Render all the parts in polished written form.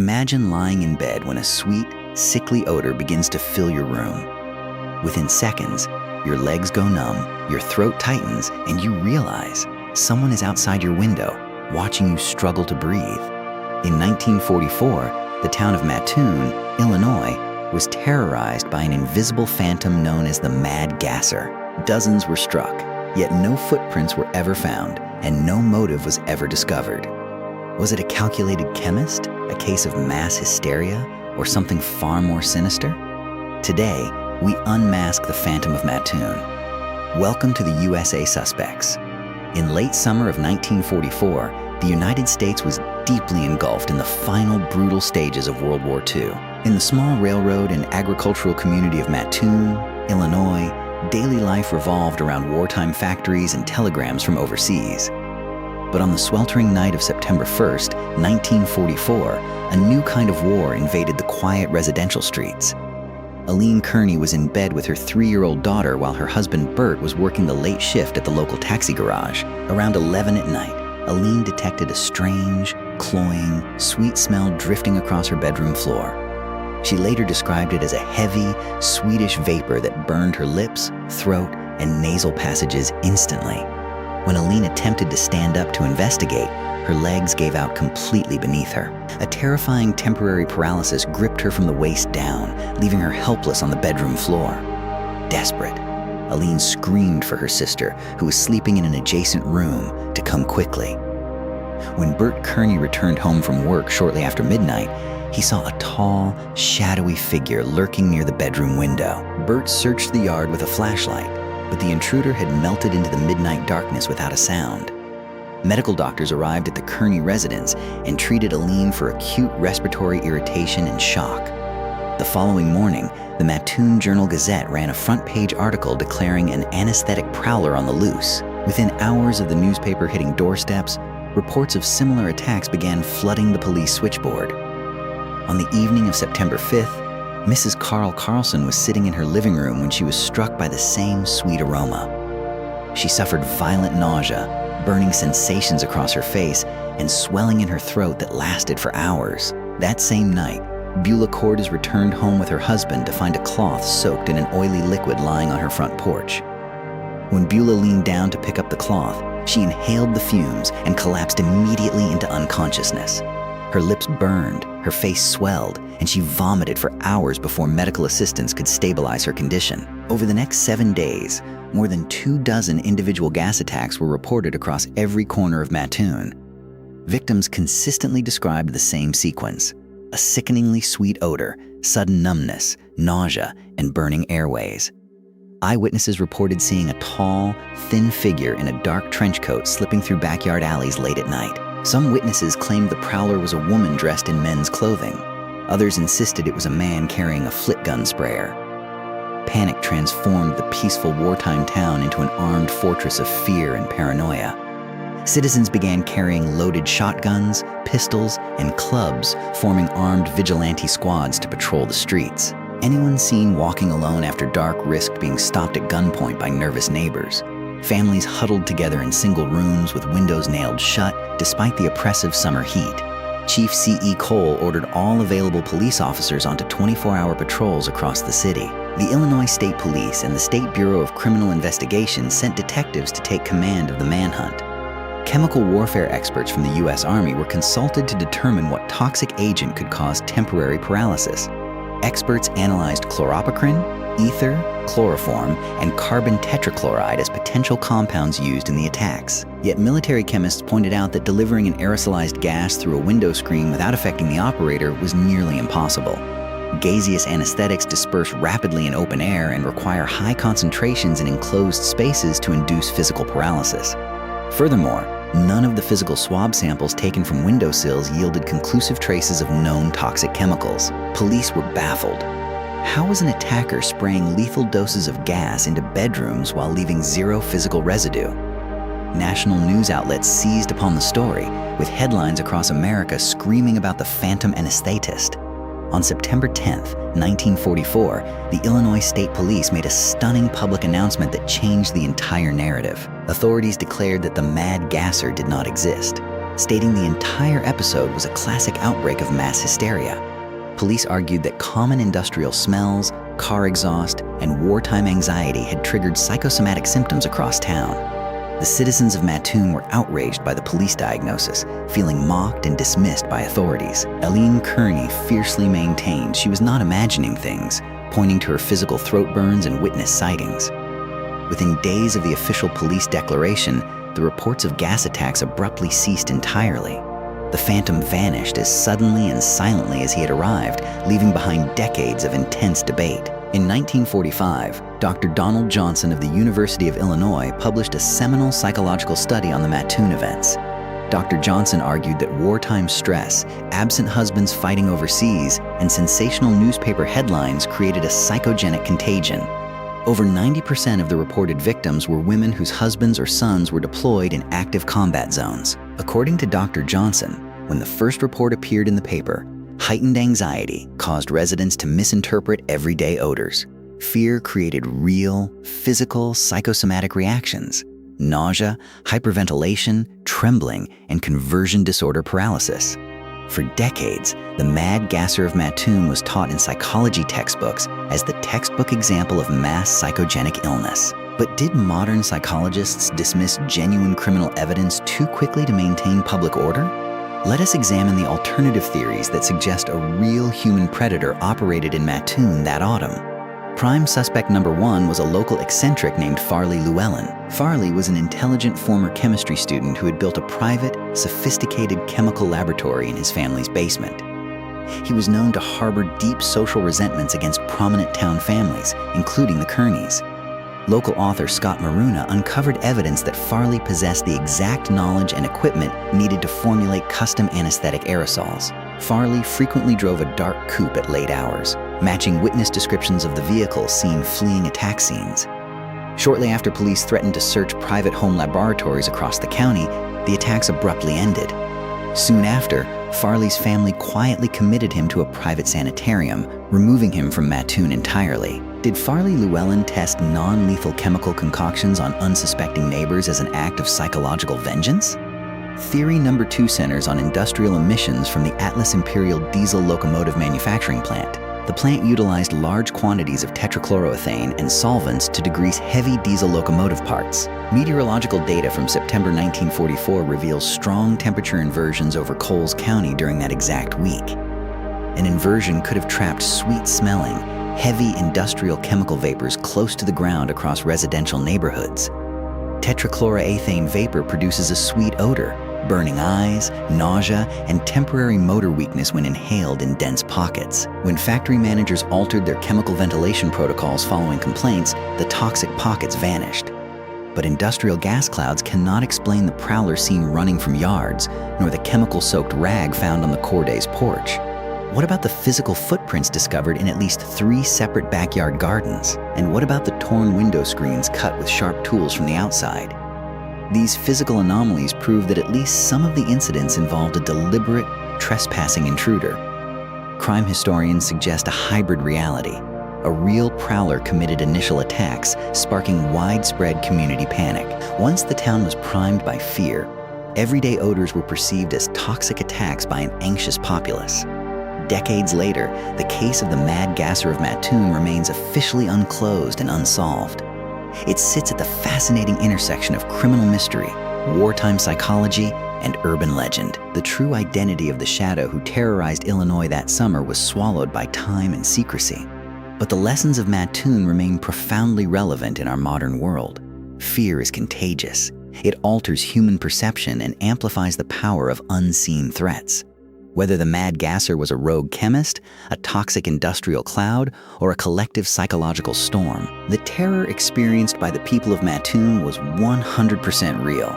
Imagine lying in bed when a sweet, sickly odor begins to fill your room. Within seconds, your legs go numb, your throat tightens, and you realize someone is outside your window, watching you struggle to breathe. In 1944, the town of Mattoon, Illinois, was terrorized by an invisible phantom known as the Mad Gasser. Dozens were struck, yet no footprints were ever found, and no motive was ever discovered. Was it a calculated chemist, a case of mass hysteria, or something far more sinister? Today, we unmask the Phantom of Mattoon. Welcome to the USA Suspects. In late summer of 1944, the United States was deeply engulfed in the final brutal stages of World War II. In the small railroad and agricultural community of Mattoon, Illinois, daily life revolved around wartime factories and telegrams from overseas. But on the sweltering night of September 1st, 1944, a new kind of war invaded the quiet residential streets. Aline Kearney was in bed with her 3-year-old daughter while her husband Bert was working the late shift at the local taxi garage. Around 11 at night, Aline detected a strange, cloying, sweet smell drifting across her bedroom floor. She later described it as a heavy, sweetish vapor that burned her lips, throat, and nasal passages instantly. When Aline attempted to stand up to investigate, her legs gave out completely beneath her. A terrifying temporary paralysis gripped her from the waist down, leaving her helpless on the bedroom floor. Desperate, Aline screamed for her sister, who was sleeping in an adjacent room, to come quickly. When Bert Kearney returned home from work shortly after midnight, he saw a tall, shadowy figure lurking near the bedroom window. Bert searched the yard with a flashlight, but the intruder had melted into the midnight darkness without a sound. Medical doctors arrived at the Kearney residence and treated Aline for acute respiratory irritation and shock. The following morning, the Mattoon Journal-Gazette ran a front-page article declaring an anesthetic prowler on the loose. Within hours of the newspaper hitting doorsteps, reports of similar attacks began flooding the police switchboard. On the evening of September 5th, Mrs. Carl Carlson was sitting in her living room when she was struck by the same sweet aroma. She suffered violent nausea, burning sensations across her face, and swelling in her throat that lasted for hours. That same night, Beulah Cordes returned home with her husband to find a cloth soaked in an oily liquid lying on her front porch. When Beulah leaned down to pick up the cloth, she inhaled the fumes and collapsed immediately into unconsciousness. Her lips burned, her face swelled, and she vomited for hours before medical assistants could stabilize her condition. Over the next 7 days, more than 24 individual gas attacks were reported across every corner of Mattoon. Victims consistently described the same sequence: a sickeningly sweet odor, sudden numbness, nausea, and burning airways. Eyewitnesses reported seeing a tall, thin figure in a dark trench coat slipping through backyard alleys late at night. Some witnesses claimed the prowler was a woman dressed in men's clothing. Others insisted it was a man carrying a flit gun sprayer. Panic transformed the peaceful wartime town into an armed fortress of fear and paranoia. Citizens began carrying loaded shotguns, pistols, and clubs, forming armed vigilante squads to patrol the streets. Anyone seen walking alone after dark risked being stopped at gunpoint by nervous neighbors. Families huddled together in single rooms with windows nailed shut despite the oppressive summer heat. Chief C.E. Cole ordered all available police officers onto 24-hour patrols across the city. The Illinois State Police and the State Bureau of Criminal Investigation sent detectives to take command of the manhunt. Chemical warfare experts from the U.S. Army were consulted to determine what toxic agent could cause temporary paralysis. Experts analyzed chloropicrin, ether, chloroform, and carbon tetrachloride as potential compounds used in the attacks. Yet military chemists pointed out that delivering an aerosolized gas through a window screen without affecting the operator was nearly impossible. Gaseous anesthetics disperse rapidly in open air and require high concentrations in enclosed spaces to induce physical paralysis. Furthermore, none of the physical swab samples taken from windowsills yielded conclusive traces of known toxic chemicals. Police were baffled. How was an attacker spraying lethal doses of gas into bedrooms while leaving zero physical residue? National news outlets seized upon the story, with headlines across America screaming about the phantom anesthetist. On September 10, 1944, the Illinois State Police made a stunning public announcement that changed the entire narrative. Authorities declared that the Mad Gasser did not exist. stating the entire episode was a classic outbreak of mass hysteria. Police argued that common industrial smells, car exhaust, and wartime anxiety had triggered psychosomatic symptoms across town. The citizens of Mattoon were outraged by the police diagnosis, feeling mocked and dismissed by authorities. Eileen Kearney fiercely maintained she was not imagining things, pointing to her physical throat burns and witness sightings. Within days of the official police declaration, the reports of gas attacks abruptly ceased entirely. The phantom vanished as suddenly and silently as he had arrived, leaving behind decades of intense debate. In 1945, Dr. Donald Johnson of the University of Illinois published a seminal psychological study on the Mattoon events. Dr. Johnson argued that wartime stress, absent husbands fighting overseas, and sensational newspaper headlines created a psychogenic contagion. Over 90% of the reported victims were women whose husbands or sons were deployed in active combat zones. According to Dr. Johnson, when the first report appeared in the paper, heightened anxiety caused residents to misinterpret everyday odors. Fear created real, physical, psychosomatic reactions: nausea, hyperventilation, trembling, and conversion disorder paralysis. For decades, the mad gasser of Mattoon was taught in psychology textbooks as the textbook example of mass psychogenic illness. But did modern psychologists dismiss genuine criminal evidence too quickly to maintain public order? Let us examine the alternative theories that suggest a real human predator operated in Mattoon that autumn. Prime suspect number 1 was a local eccentric named Farley Llewellyn. Farley was an intelligent former chemistry student who had built a private, sophisticated chemical laboratory in his family's basement. He was known to harbor deep social resentments against prominent town families, including the Kearneys. Local author Scott Maruna uncovered evidence that Farley possessed the exact knowledge and equipment needed to formulate custom anesthetic aerosols. Farley frequently drove a dark coupe at late hours, matching witness descriptions of the vehicle seen fleeing attack scenes. Shortly after police threatened to search private home laboratories across the county, the attacks abruptly ended. Soon after, Farley's family quietly committed him to a private sanitarium, removing him from Mattoon entirely. Did Farley Llewellyn test non-lethal chemical concoctions on unsuspecting neighbors as an act of psychological vengeance? Theory number 2 centers on industrial emissions from the Atlas Imperial diesel locomotive manufacturing plant. The plant utilized large quantities of tetrachloroethane and solvents to degrease heavy diesel locomotive parts. Meteorological data from September 1944 reveals strong temperature inversions over Coles County during that exact week. An inversion could have trapped sweet-smelling, heavy industrial chemical vapors close to the ground across residential neighborhoods. Tetrachloroethane vapor produces a sweet odor, burning eyes, nausea, and temporary motor weakness when inhaled in dense pockets. When factory managers altered their chemical ventilation protocols following complaints, the toxic pockets vanished. But industrial gas clouds cannot explain the Prowler seen running from yards, nor the chemical-soaked rag found on the Corday's porch. What about the physical footprints discovered in at least 3 separate backyard gardens? And what about the torn window screens cut with sharp tools from the outside? These physical anomalies prove that at least some of the incidents involved a deliberate, trespassing intruder. Crime historians suggest a hybrid reality. A real prowler committed initial attacks, sparking widespread community panic. Once the town was primed by fear, everyday odors were perceived as toxic attacks by an anxious populace. Decades later, the case of the mad gasser of Mattoon remains officially unclosed and unsolved. It sits at the fascinating intersection of criminal mystery, wartime psychology, and urban legend. The true identity of the shadow who terrorized Illinois that summer was swallowed by time and secrecy. But the lessons of Mattoon remain profoundly relevant in our modern world. Fear is contagious. It alters human perception and amplifies the power of unseen threats. Whether the mad gasser was a rogue chemist, a toxic industrial cloud, or a collective psychological storm, the terror experienced by the people of Mattoon was 100% real.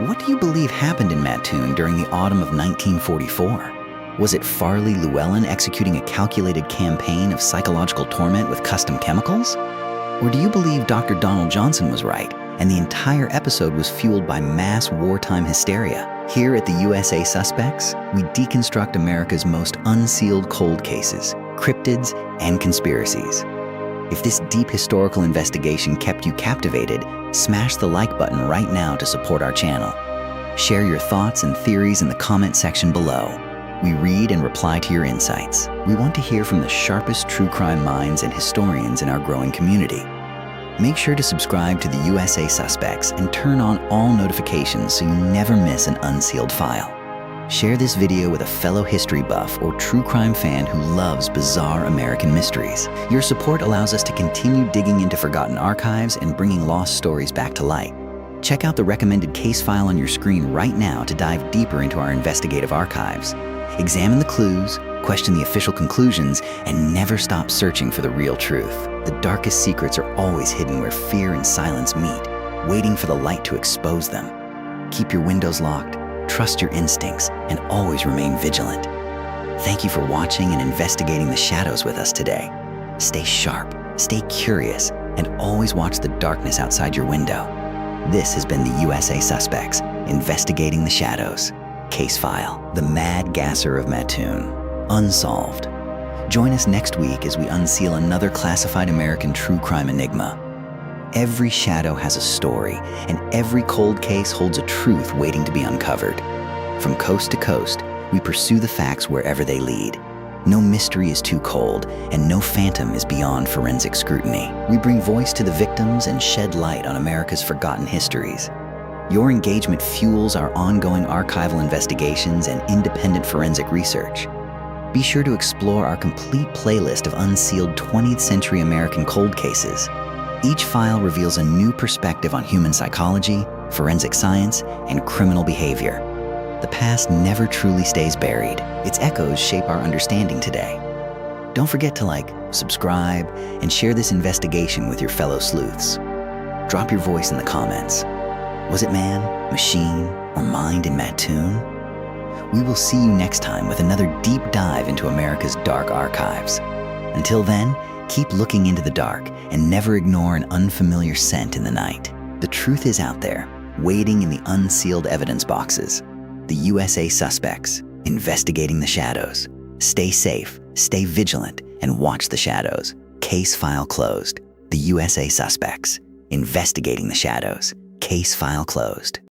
What do you believe happened in Mattoon during the autumn of 1944? Was it Farley Llewellyn executing a calculated campaign of psychological torment with custom chemicals? Or do you believe Dr. Donald Johnson was right, and the entire episode was fueled by mass wartime hysteria? Here at the USA Suspects, we deconstruct America's most unsealed cold cases, cryptids, and conspiracies. If this deep historical investigation kept you captivated, smash the like button right now to support our channel. Share your thoughts and theories in the comment section below. We read and reply to your insights. We want to hear from the sharpest true crime minds and historians in our growing community. Make sure to subscribe to the USA Suspects and turn on all notifications so you never miss an unsealed file. Share this video with a fellow history buff or true crime fan who loves bizarre American mysteries. Your support allows us to continue digging into forgotten archives and bringing lost stories back to light. Check out the recommended case file on your screen right now to dive deeper into our investigative archives. Examine the clues, question the official conclusions, and never stop searching for the real truth. The darkest secrets are always hidden where fear and silence meet, waiting for the light to expose them. Keep your windows locked, trust your instincts, and always remain vigilant. Thank you for watching and investigating the shadows with us today. Stay sharp, stay curious, and always watch the darkness outside your window. This has been the USA Suspects, investigating the shadows. Case file: The Mad Gasser of Mattoon, unsolved. Join us next week as we unseal another classified American true crime enigma. Every shadow has a story, and every cold case holds a truth waiting to be uncovered. From coast to coast, we pursue the facts wherever they lead. No mystery is too cold, and no phantom is beyond forensic scrutiny. We bring voice to the victims and shed light on America's forgotten histories. Your engagement fuels our ongoing archival investigations and independent forensic research. Be sure to explore our complete playlist of unsealed 20th century American cold cases. Each file reveals a new perspective on human psychology, forensic science, and criminal behavior. The past never truly stays buried. Its echoes shape our understanding today. Don't forget to like, subscribe, and share this investigation with your fellow sleuths. Drop your voice in the comments. Was it man, machine, or mind in Mattoon? We will see you next time with another deep dive into America's dark archives. Until then, keep looking into the dark and never ignore an unfamiliar scent in the night. The truth is out there, waiting in the unsealed evidence boxes. The USA Suspects, investigating the shadows. Stay safe, stay vigilant, and watch the shadows. Case file closed. The USA Suspects, investigating the shadows. Case file closed.